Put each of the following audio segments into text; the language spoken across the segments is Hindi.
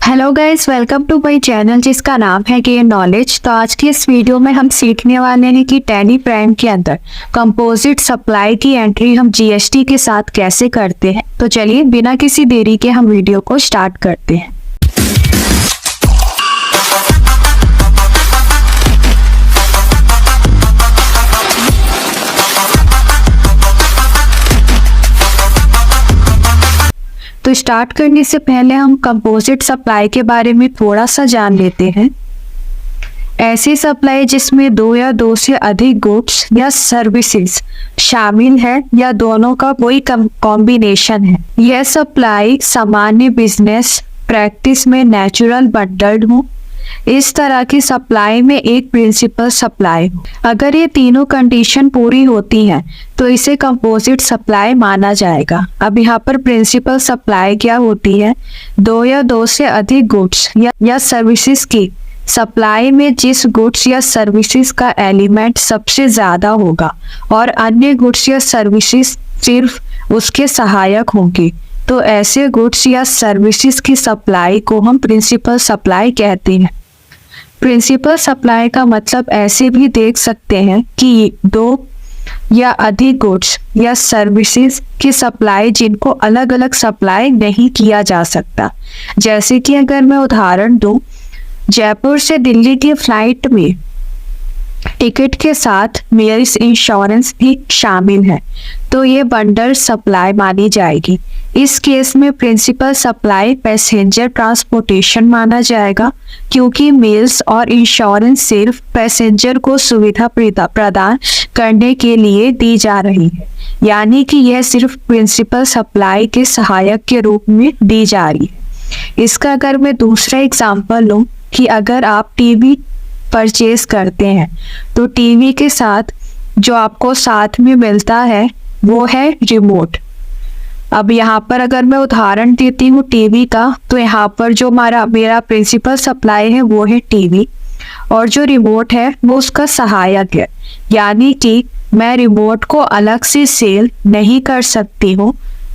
Hello guys, welcome to my channel जिसका नाम है गेन नॉलेज। तो आज की इस वीडियो में हम सीखने वाले हैं कि टैली प्राइम के अंदर कंपोजिट सप्लाई की एंट्री हम जीएसटी के साथ कैसे करते हैं। तो चलिए बिना किसी देरी के हम वीडियो को स्टार्ट करते हैं। तो स्टार्ट करने से पहले हम कंपोजिट सप्लाई के बारे में थोड़ा सा जान लेते हैं। ऐसी सप्लाई जिसमें दो या दो से अधिक गुड्स या सर्विसेज शामिल है या दोनों का कोई कॉम्बिनेशन है। यह सप्लाई सामान्य बिजनेस प्रैक्टिस में नेचुरल बंडल्ड हो। इस तरह की सप्लाई में एक प्रिंसिपल सप्लाई हो। अगर ये तीनों कंडीशन पूरी होती हैं तो इसे कंपोजिट सप्लाई माना जाएगा। अब यहाँ पर प्रिंसिपल सप्लाई क्या होती है? दो या दो से अधिक गुड्स या सर्विसेज की सप्लाई में जिस गुड्स या सर्विसेज का एलिमेंट सबसे ज्यादा होगा और अन्य गुड्स या सर्विसेज सिर्फ उसके सहायक होंगे, तो ऐसे गुड्स या सर्विसेज की सप्लाई को हम प्रिंसिपल सप्लाई कहते हैं। प्रिंसिपल सप्लाई का मतलब ऐसे भी देख सकते हैं कि दो या अधिक गुड्स या सर्विसेज की सप्लाई जिनको अलग अलग सप्लाई नहीं किया जा सकता। जैसे कि अगर मैं उदाहरण दूं, जयपुर से दिल्ली की फ्लाइट में टिकट के साथ मेल्स इंश्योरेंस भी शामिल है, तो ये बंडल सप्लाई मानी जाएगी। इस केस में प्रिंसिपल सप्लाई पैसेंजर ट्रांसपोर्टेशन माना जाएगा, क्योंकि मेल्स और इंश्योरेंस सिर्फ पैसेंजर को सुविधा प्रदान करने के लिए दी जा रही है, यानी कि यह सिर्फ प्रिंसिपल सप्लाई के सहायक के रूप में दी जा रही है। इसका अगर मैं दूसरा एग्जांपल लूं कि अगर आप टीवी परचेज करते हैं तो टीवी के साथ जो आपको साथ में मिलता है वो है रिमोट। अब यहाँ पर अगर मैं उदाहरण देती हूँ टीवी का, तो यहाँ पर जो मेरा प्रिंसिपल सप्लाई है वो है टीवी, और जो रिमोट है वो उसका सहायक है, यानी कि मैं रिमोट को अलग से सेल नहीं कर सकती हूँ।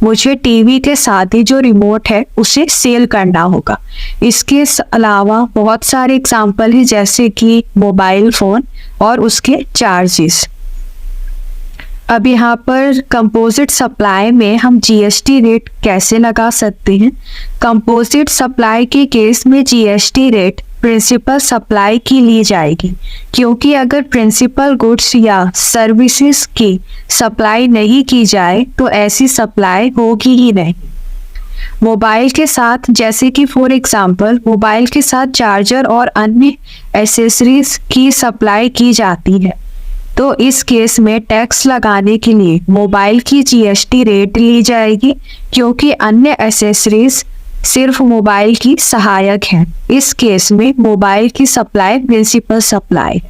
मुझे टीवी के साथ ही जो रिमोट है उसे सेल करना होगा। इसके अलावा बहुत सारे एग्जाम्पल हैं, जैसे कि मोबाइल फोन और उसके चार्जेस। अब यहाँ पर कंपोजिट सप्लाई में हम जीएसटी रेट कैसे लगा सकते हैं? कंपोजिट सप्लाई के केस में जीएसटी रेट प्रिंसिपल सप्लाई की ली जाएगी, क्योंकि अगर प्रिंसिपल गुड्स या सर्विसेज की सप्लाई नहीं की जाए तो ऐसी सप्लाई होगी ही नहीं। मोबाइल के साथ, जैसे कि फॉर एग्जांपल मोबाइल के साथ चार्जर और अन्य एसेसरीज की सप्लाई की जाती है, तो इस केस में टैक्स लगाने के लिए मोबाइल की जीएसटी रेट ली जाएगी, क्योंकि अन्य एसेसरीज सिर्फ मोबाइल की सहायक हैं। इस केस में मोबाइल की सप्लाई प्रिंसिपल सप्लाई।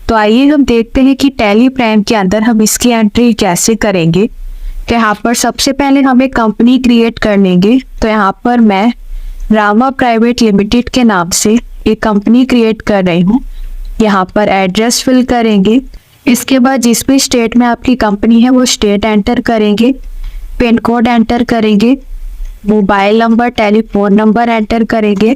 तो आइए हम देखते हैं कि टैली प्राइम के अंदर हम इसकी एंट्री कैसे करेंगे। तो यहाँ पर सबसे पहले हम एक कंपनी क्रिएट कर लेंगे। तो यहाँ पर मैं रामा प्राइवेट लिमिटेड के नाम से एक कंपनी क्रिएट कर रही हूँ। यहाँ पर एड्रेस फिल करेंगे। इसके बाद जिस भी स्टेट में आपकी कंपनी है वो स्टेट एंटर करेंगे, पिन कोड एंटर करेंगे, mobile number telephone number enter करेंगे,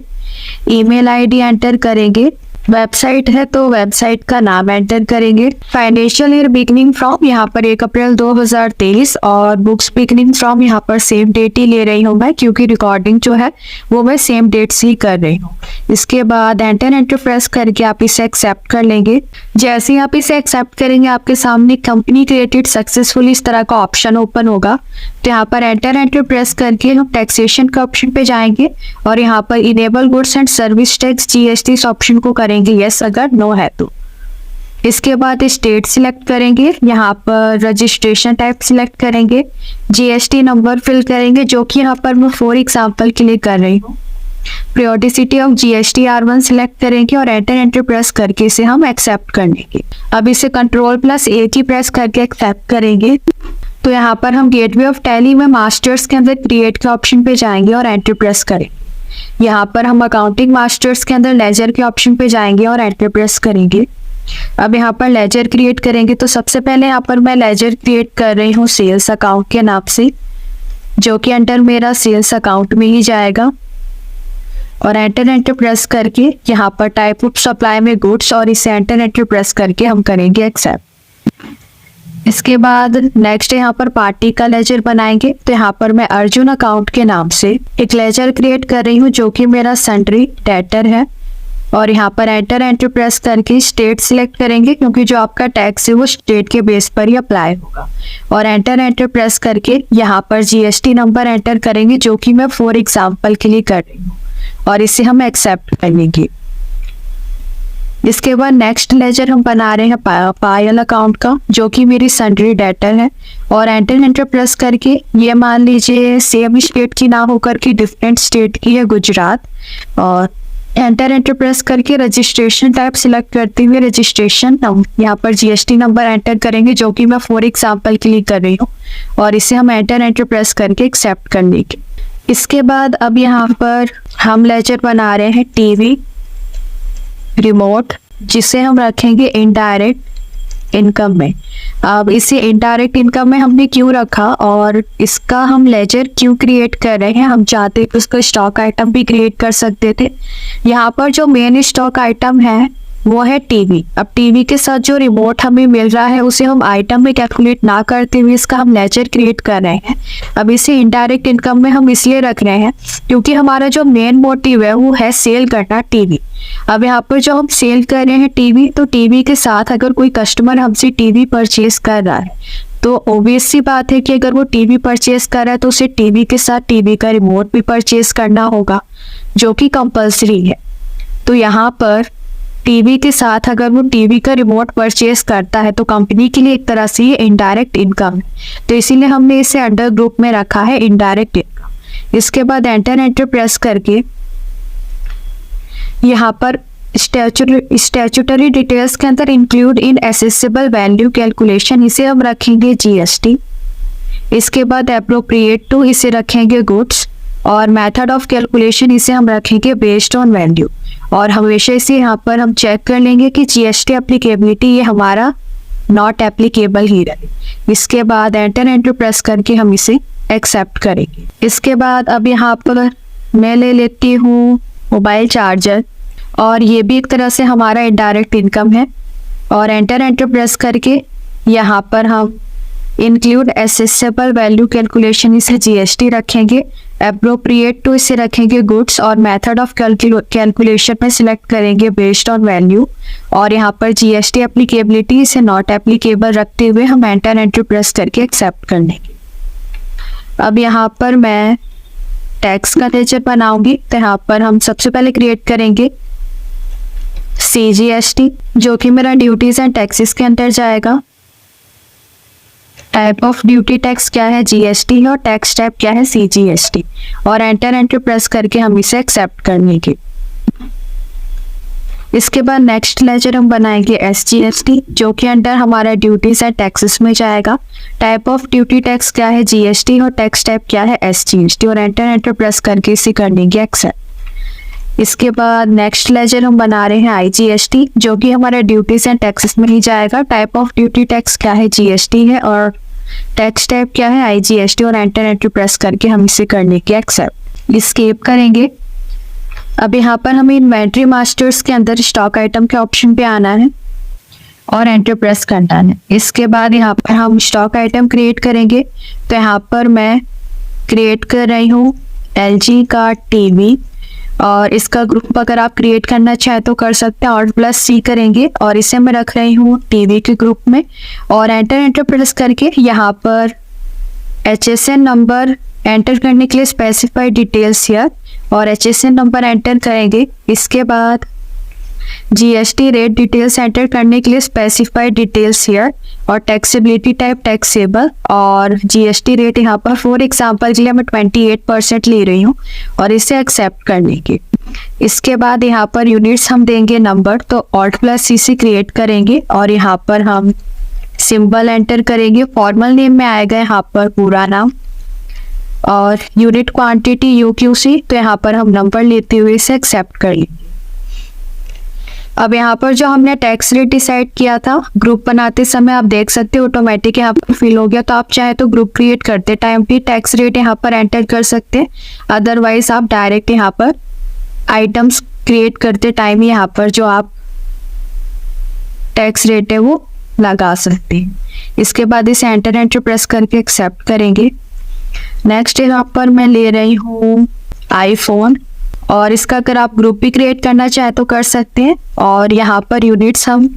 ईमेल आईडी एंटर करेंगे। वेबसाइट है तो वेबसाइट का नाम एंटर करेंगे। फाइनेंशियल ईयर बिगनिंग फ्रॉम यहाँ पर 1 अप्रैल 2023 और बुक्स बिगनिंग फ्रॉम यहाँ पर सेम डेट ही ले रही हूँ मैं, क्योंकि रिकॉर्डिंग जो है वो मैं सेम डेट से ही कर रही हूँ। इसके बाद एंटर प्रेस करके आप इसे एक्सेप्ट कर लेंगे। जैसे ही आप इसे एक्सेप्ट करेंगे आपके सामने कंपनी क्रिएटेड सक्सेसफुली इस तरह का ऑप्शन ओपन होगा। तो यहाँ पर एंटर प्रेस करके हम टैक्सेशन के ऑप्शन पे जाएंगे और यहाँ पर enable goods and service tax GST इस ऑप्शन को करेंगे यस, अगर नो है तो। इसके बाद स्टेट सिलेक्ट करेंगे, यहाँ पर रजिस्ट्रेशन टाइप सिलेक्ट करेंगे, जीएसटी नंबर फिल करेंगे, जो कि यहाँ पर मैं फॉर एग्जांपल के लिए कर रही हूँ। Periodicity of GST R1 select करेंगे और एंटर प्रेस करके इसे हम एक्सेप्ट कर लेंगे। अब इसे Ctrl+A की प्रेस करके एक्सेप्ट करेंगे। तो यहाँ पर हम गेटवे ऑफ टैली में मास्टर्स के अंदर क्रिएट के ऑप्शन पे जाएंगे और एंटर प्रेस करेंगे। यहाँ पर हम अकाउंटिंग मास्टर्स के अंदर लेजर के ऑप्शन पे जाएंगे और एंटर प्रेस करेंगे। अब यहाँ पर लेजर क्रिएट करेंगे। तो सबसे पहले यहाँ पर मैं लेजर क्रिएट कर रही हूँ सेल्स अकाउंट के नाम से, जो कि अंडर मेरा सेल्स अकाउंट में ही जाएगा। और एंटर प्रेस करके यहाँ पर टाइप ऑफ सप्लाई में गुड्स और इसे एंटर प्रेस करके हम करेंगे एक्सेप्ट। इसके बाद नेक्स्ट यहाँ पर पार्टी का लेजर बनाएंगे। तो यहाँ पर मैं अर्जुन अकाउंट के नाम से एक लेजर क्रिएट कर रही हूँ जो कि मेरा सन्ड्री डेटर है। और यहाँ पर एंटर प्रेस करके स्टेट सिलेक्ट करेंगे क्योंकि जो आपका टैक्स है वो स्टेट के बेस पर ही अप्लाई होगा। और एंटर प्रेस करके यहाँ पर जीएसटी नंबर एंटर करेंगे जो कि मैं फॉर एग्जाम्पल के लिए कर रही हूँ और इसे हम एक्सेप्ट करेंगे। इसके बाद नेक्स्ट लेजर हम बना रहे हैं पायल अकाउंट का जो कि मेरी सन्ड्री डेटर है। और एंटर प्रेस करके ये मान लीजिए सेम स्टेट की ना होकर के डिफरेंट स्टेट की है, गुजरात। और एंटर प्रेस करके रजिस्ट्रेशन टाइप सिलेक्ट करते हुए रजिस्ट्रेशन यहाँ पर जीएसटी नंबर एंटर करेंगे जो कि मैं फॉर एग्जाम्पल के लिए कर रही हूँ और इसे हम एंटर प्रेस करके एक्सेप्ट कर लेंगे। इसके बाद अब यहाँ पर हम लेजर बना रहे हैं टीवी रिमोट जिसे हम रखेंगे इनडायरेक्ट इनकम में। अब इसे इनडायरेक्ट इनकम में हमने क्यों रखा और इसका हम लेजर क्यों क्रिएट कर रहे हैं, हम चाहते हैं कि उसका स्टॉक आइटम भी क्रिएट कर सकते थे। यहाँ पर जो मेन स्टॉक आइटम है वो है टीवी। अब टीवी के साथ जो रिमोट हमें मिल रहा है उसे हम आइटम में कैलकुलेट ना करते हुए इसका हम लेजर क्रिएट कर रहे हैं। अब इसे इनडायरेक्ट इनकम में हम इसलिए रख रहे हैं क्योंकि हमारा जो मेन मोटिव है वो है सेल करना टीवी। अब यहाँ पर जो हम सेल कर रहे हैं टीवी, तो टीवी के साथ अगर कोई कस्टमर हमसे टीवी परचेज कर रहा है तो ऑब्वियस सी बात है कि अगर वो टीवी परचेज कर रहा है तो उसे टीवी के साथ टीवी का रिमोट भी परचेज करना होगा जो कि कंपल्सरी है। तो यहाँ पर टीवी के साथ अगर वो टीवी का रिमोट परचेज करता है तो कंपनी के लिए एक तरह से ये इनडायरेक्ट इनकम है, तो इसीलिए हमने इसे अंडर ग्रुप में रखा है इनडायरेक्ट इनकम। इसके बाद एंटर प्रेस करके यहाँ पर स्टैट्यूटरी डिटेल्स के अंदर include in accessible value calculation इसे हम रखेंगे जीएसटी। इसके बाद एप्रोप्रिएट टू इसे रखेंगे गुड्स और मेथड ऑफ कैलकुलेशन इसे हम रखेंगे बेस्ड ऑन वैल्यू। और हमेशा इसे यहाँ पर हम चेक कर लेंगे कि जीएसटी एप्लीकेबिलिटी ये हमारा नॉट एप्लीकेबल ही रहे। इसके बाद एंटर प्रेस करके हम इसे एक्सेप्ट करेंगे। इसके बाद अब यहाँ पर मैं ले लेती हूँ मोबाइल चार्जर और ये भी एक तरह से हमारा इनडायरेक्ट इनकम है। और एंटर प्रेस करके यहाँ पर हम इंक्लूड एसेसेबल वैल्यू कैलकुलेशन इसे जीएसटी रखेंगे। एप्रोप्रिएट टू इसे रखेंगे गुड्स और मेथड ऑफ कैलकुलेशन में सिलेक्ट करेंगे बेस्ड ऑन वैल्यू। और यहाँ पर जीएसटी एप्लीकेबिलिटी इसे नॉट एप्लीकेबल रखते हुए हम एंटर प्रेस करके एक्सेप्ट कर लेंगे। अब यहाँ पर मैं टैक्स का लेजर बनाऊंगी। तो यहाँ पर हम सबसे पहले क्रिएट करेंगे CGST जो कि मेरा ड्यूटीज एंड टैक्सेस के अंदर जाएगा। टाइप ऑफ ड्यूटी टैक्स क्या है, जीएसटी है, और टैक्स टाइप क्या है, CGST। और एंटर प्रेस करके हम इसे एक्सेप्ट कर लेंगे। इसके बाद नेक्स्ट लेजर हम बनाएंगे SGST जो कि अंडर हमारा ड्यूटीज एंड टैक्सेस में जाएगा। टाइप ऑफ ड्यूटी टैक्स क्या है, GST, और टैक्स टाइप क्या है, SGST। और एंटर प्रेस करके इसे कर लेंगे एक्सेप्ट। इसके बाद नेक्स्ट लेजर हम बना रहे हैं IGST जो कि हमारा ड्यूटीज एंड टैक्सेस में ही जाएगा। टाइप ऑफ ड्यूटी टैक्स क्या है, GST है, और टैक्स टाइप क्या है, IGST। और एंटर प्रेस करके हम इसे करने के एक्सेप्ट एस्केप करेंगे। अब यहाँ पर हमें इन्वेंट्री मास्टर्स के अंदर स्टॉक आइटम के ऑप्शन पे आना है और एंटर प्रेस करना है। इसके बाद यहाँ पर हम स्टॉक आइटम क्रिएट करेंगे। तो यहाँ पर मैं क्रिएट कर रही हूँ LG का टीवी और इसका ग्रुप अगर आप क्रिएट करना चाहें तो कर सकते हैं। Alt+C करेंगे और इसे मैं रख रही हूँ टीवी के ग्रुप में। और एंटर प्रेस करके यहाँ पर HSN नंबर एंटर करने के लिए स्पेसिफाइड डिटेल्स हियर और HSN नंबर एंटर करेंगे। इसके बाद GST रेट डिटेल्स एंटर करने के लिए स्पेसिफाइड डिटेल्स हियर और टैक्सेबिलिटी टाइप टैक्सेबल और GST रेट यहाँ पर फॉर एग्जांपल के लिए मैं 28% ले रही हूँ और इसे एक्सेप्ट करने के। इसके बाद यहाँ पर यूनिट्स हम देंगे नंबर, तो Alt+C से क्रिएट करेंगे और यहाँ पर हम सिंबल एंटर करेंगे। फॉर्मल नेम में आएगा यहाँ पर पूरा नाम और यूनिट क्वांटिटी UQC, तो यहाँ पर हम नंबर लेते हुए इसे एक्सेप्ट कर लेंगे। अब यहाँ पर जो हमने टैक्स रेट डिसाइड किया था ग्रुप बनाते समय आप देख सकते हो ऑटोमेटिक यहाँ पर फिल हो गया। तो आप चाहे तो ग्रुप क्रिएट करते टाइम भी टैक्स रेट यहाँ पर एंटर कर सकते हैं, अदरवाइज आप डायरेक्ट यहाँ पर आइटम्स क्रिएट करते टाइम यहाँ पर जो आप टैक्स रेट है वो लगा सकते हैं। इसके बाद इसे एंटर प्रेस करके एक्सेप्ट करेंगे। नेक्स्ट यहाँ पर मैं ले रही हूँ आईफोन, और इसका अगर आप ग्रुप भी क्रिएट करना चाहे तो कर सकते हैं। और यहाँ पर यूनिट्स हम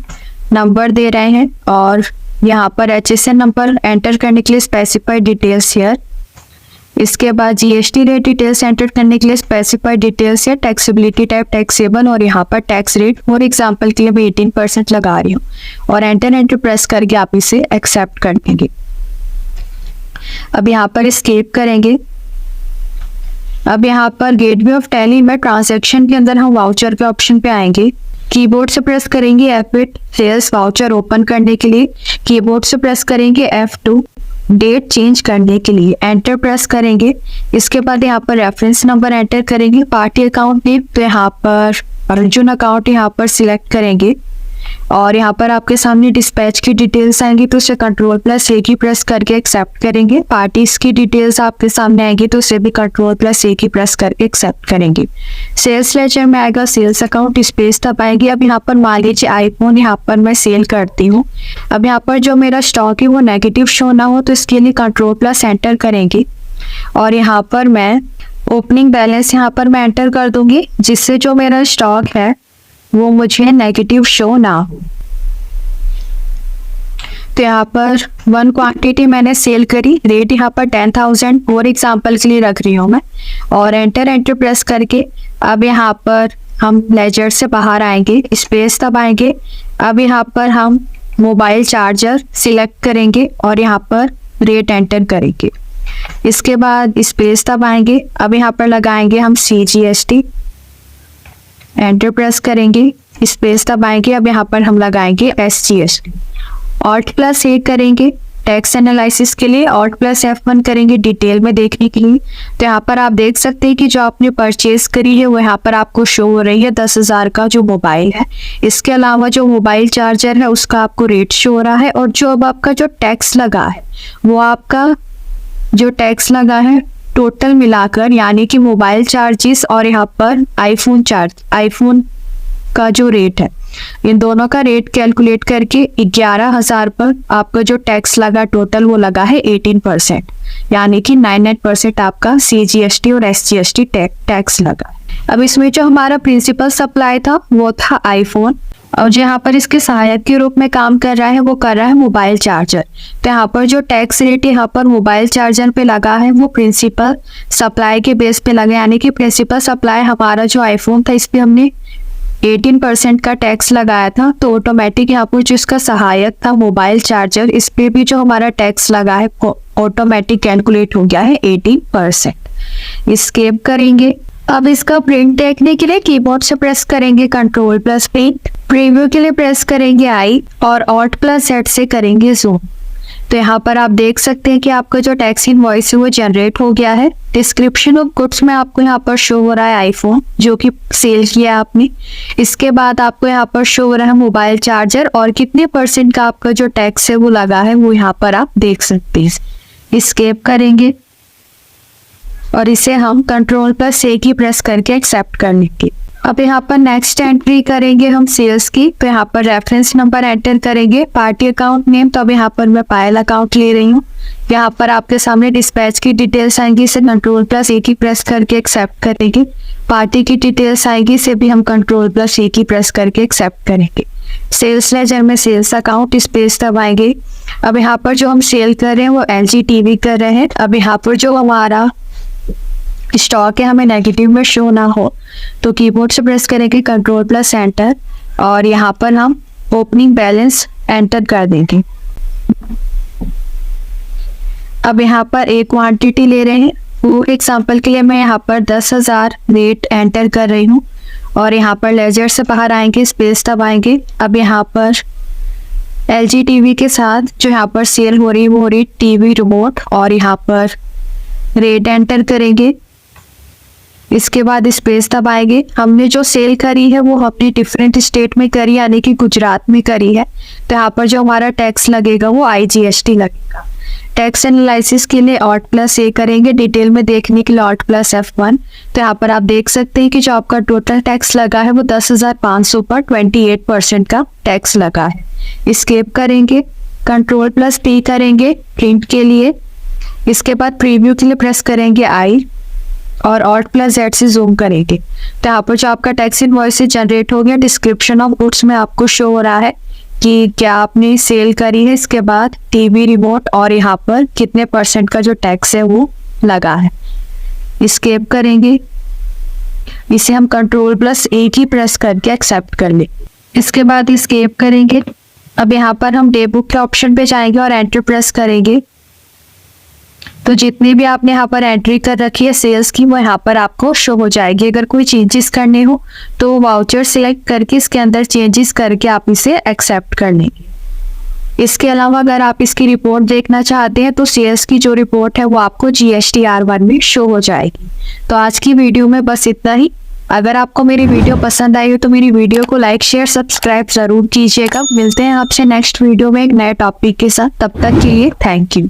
नंबर दे रहे हैं, और यहाँ पर HSN नंबर एंटर करने के लिए स्पेसिफाइड डिटेल्स हियर। इसके बाद GST रेट डिटेल्स एंटर करने के लिए स्पेसिफाइड डिटेल्स है, टैक्सेबिलिटी टाइप टैक्सेबल, और यहाँ पर टैक्स रेट फॉर एग्जांपल के लिए मैं 18% लगा रही हूँ, और एंटर प्रेस करके आप इसे एक्सेप्ट कर देंगे। अब यहाँ पर एस्केप करेंगे। अब यहाँ पर गेटवे ऑफ टैली में ट्रांजैक्शन के अंदर हम वाउचर के ऑप्शन पे आएंगे। कीबोर्ड से प्रेस करेंगे F8 सेल्स वाउचर ओपन करने के लिए, कीबोर्ड से प्रेस करेंगे F2 डेट चेंज करने के लिए, एंटर प्रेस करेंगे। इसके बाद यहाँ पर रेफरेंस नंबर एंटर करेंगे, पार्टी अकाउंट नेम तो यहाँ पर अर्जुन अकाउंट यहाँ पर सिलेक्ट करेंगे, और यहाँ पर आपके सामने डिस्पैच की डिटेल्स आएंगी तो उसे Ctrl+A की प्रेस करके एक्सेप्ट करेंगे। पार्टीज की डिटेल्स आपके सामने आएंगी तो उसे भी Ctrl+A की प्रेस करके एक्सेप्ट करेंगे। सेल्स लेजर में आएगा सेल्स अकाउंट, स्पेस दबाएंगे। अब यहाँ पर मान लीजिए आईफोन यहाँ पर मैं सेल करती हूँ। अब यहाँ पर जो मेरा स्टॉक है वो नेगेटिव शो ना हो तो इसके लिए Ctrl+ एंटर करेंगे, और यहाँ पर मैं ओपनिंग बैलेंस यहाँ पर मैं एंटर कर दूंगी, जिससे जो मेरा स्टॉक है वो मुझे नेगेटिव शो ना हो। तो यहाँ पर 1 क्वांटिटी मैंने सेल करी, रेट यहाँ पर 10,000 फॉर एग्जांपल के लिए रख रही हूँ मैं, और एंटर प्रेस करके अब यहाँ पर हम लेजर से बाहर आएंगे, स्पेस दबाएंगे। अब यहाँ पर हम मोबाइल चार्जर सिलेक्ट करेंगे और यहाँ पर रेट एंटर करेंगे। इसके बाद स्पेस दबाएंगे। अब यहाँ पर लगाएंगे हम CGST, एंटर प्रेस करेंगे, स्पेस दबाएंगे। अब यहाँ पर हम लगाएंगे SGST। Alt+A करेंगे टैक्स एनालिसिस के लिए, Alt+F1 करेंगे डिटेल में देखने के लिए। तो यहाँ पर आप देख सकते हैं कि जो आपने परचेज करी है वो यहाँ पर आपको शो हो रही है 10,000 का जो मोबाइल है। इसके अलावा जो मोबाइल चार्जर है उसका आपको रेट शो हो रहा है, और जो अब आपका जो टैक्स लगा है वो आपका जो टैक्स लगा है टोटल मिलाकर, यानी कि मोबाइल चार्जेस और यहाँ पर आईफोन का जो रेट है, इन दोनों का रेट कैलकुलेट करके 11,000 पर आपका जो टैक्स लगा टोटल वो लगा है 18%, यानी कि 99% आपका CGST और SGST टैक्स लगा। अब इसमें जो हमारा प्रिंसिपल सप्लाई था वो था आईफोन, और जो यहाँ पर इसके सहायक के रूप में काम कर रहा है वो कर रहा है मोबाइल चार्जर। तो यहाँ पर जो टैक्स रेट यहाँ पर मोबाइल चार्जर पे लगा है वो प्रिंसिपल सप्लाई के बेस पे लगा, यानी कि प्रिंसिपल सप्लाई हमारा जो आईफोन था इस पे हमने 18% का टैक्स लगाया था, तो ऑटोमेटिक यहाँ पर जो इसका सहायक था मोबाइल चार्जर, इस पे भी जो हमारा टैक्स लगा है ऑटोमेटिक कैलकुलेट हो गया है 18%। स्केप करेंगे। अब इसका प्रिंट देखने के लिए कीबोर्ड से प्रेस करेंगे Ctrl+P, प्रीव्यू के लिए प्रेस करेंगे I, और Alt+Z से करेंगे जूम। तो यहाँ पर आप देख सकते हैं कि आपका जो टैक्स इनवॉइस है वो जनरेट हो गया है। डिस्क्रिप्शन ऑफ गुड्स में आपको यहाँ पर शो हो रहा है आईफोन जो कि सेल किया आपने। इसके बाद आपको यहाँ पर शो हो रहा है मोबाइल चार्जर, और कितने % का आपका जो टैक्स है वो लगा है वो यहाँ पर आप देख सकते हैं। स्केप करेंगे और इसे हम Ctrl+A की प्रेस करके एक्सेप्ट कर लेंगे। अब यहाँ पर नेक्स्ट एंट्री करेंगे हम सेल्स की। तो यहाँ पर रेफरेंस नंबर एंटर करेंगे, पार्टी अकाउंट नेम, तो अब यहाँ पर मैं पायल अकाउंट ले रही हूँ। यहाँ पर आपके सामने डिस्पैच की डिटेल्स आएंगी, इसे Ctrl+A की प्रेस करके एक्सेप्ट करेंगे। पार्टी की डिटेल्स आएगी, इसे भी हम Ctrl+A की प्रेस करके एक्सेप्ट करेंगे। सेल्स लेजर में सेल्स अकाउंट, स्पेस दबाएंगे। अब यहाँ पर जो हम सेल कर रहे हैं वो LG TV कर रहे हैं। अब यहाँ पर जो हमारा स्टॉक है हमें नेगेटिव में शो ना हो तो कीबोर्ड से प्रेस करेंगे Ctrl+Enter, और यहाँ पर हम ओपनिंग बैलेंस एंटर कर देंगे। अब यहाँ पर एक क्वांटिटी ले रहे हैं, वो एग्जांपल के लिए मैं यहाँ पर 10,000 रेट एंटर कर रही हूँ, और यहाँ पर लेजर से बाहर आएंगे, स्पेस दबाएंगे। अब यहाँ पर LG TV के साथ जो यहाँ पर सेल हो रही है वो हो रही TV रिमोट, और यहाँ पर रेट एंटर करेंगे। इसके बाद स्पेस दबाएंगे। हमने जो सेल करी है वो अपनी डिफरेंट स्टेट में करी, यानी कि गुजरात में करी है, तो यहाँ पर जो हमारा टैक्स लगेगा वो IGST लगेगा। टैक्स एनालिसिस के लिए Alt+A करेंगे, डिटेल में देखने के लिए Alt+F1। तो यहाँ पर आप देख सकते हैं कि जो आपका टोटल टैक्स लगा है वो 10,500 पर 28% का टैक्स लगा है। एस्केप करेंगे, Ctrl+P करेंगे प्रिंट के लिए। इसके बाद प्रीव्यू के लिए प्रेस करेंगे I और Alt+Z से जूम करेंगे। तो यहाँ पर जो आपका टैक्स इनवॉइस जनरेट हो गया, डिस्क्रिप्शन ऑफ गुड्स में आपको शो हो रहा है कि क्या आपने सेल करी है, इसके बाद टीवी रिमोट और यहाँ पर कितने % का जो टैक्स है वो लगा है। एस्केप करेंगे, इसे हम Ctrl+A की प्रेस करके एक्सेप्ट कर ले। इसके बाद एस्केप करेंगे। अब यहाँ पर हम डे बुक के ऑप्शन पे जाएंगे और एंटर प्रेस करेंगे। तो जितनी भी आपने यहाँ पर एंट्री कर रखी है सेल्स की, वो यहाँ पर आपको शो हो जाएगी। अगर कोई चेंजेस करने हो तो वाउचर सिलेक्ट करके इसके अंदर चेंजेस करके आप इसे एक्सेप्ट कर लेंगे। इसके अलावा अगर आप इसकी रिपोर्ट देखना चाहते हैं तो सेल्स की जो रिपोर्ट है वो आपको GST-R1 में शो हो जाएगी। तो आज की वीडियो में बस इतना ही। अगर आपको मेरी वीडियो पसंद आई हो तो मेरी वीडियो को लाइक शेयर सब्सक्राइब जरूर कीजिएगा। मिलते हैं आपसे नेक्स्ट वीडियो में एक नए टॉपिक के साथ। तब तक के लिए थैंक यू।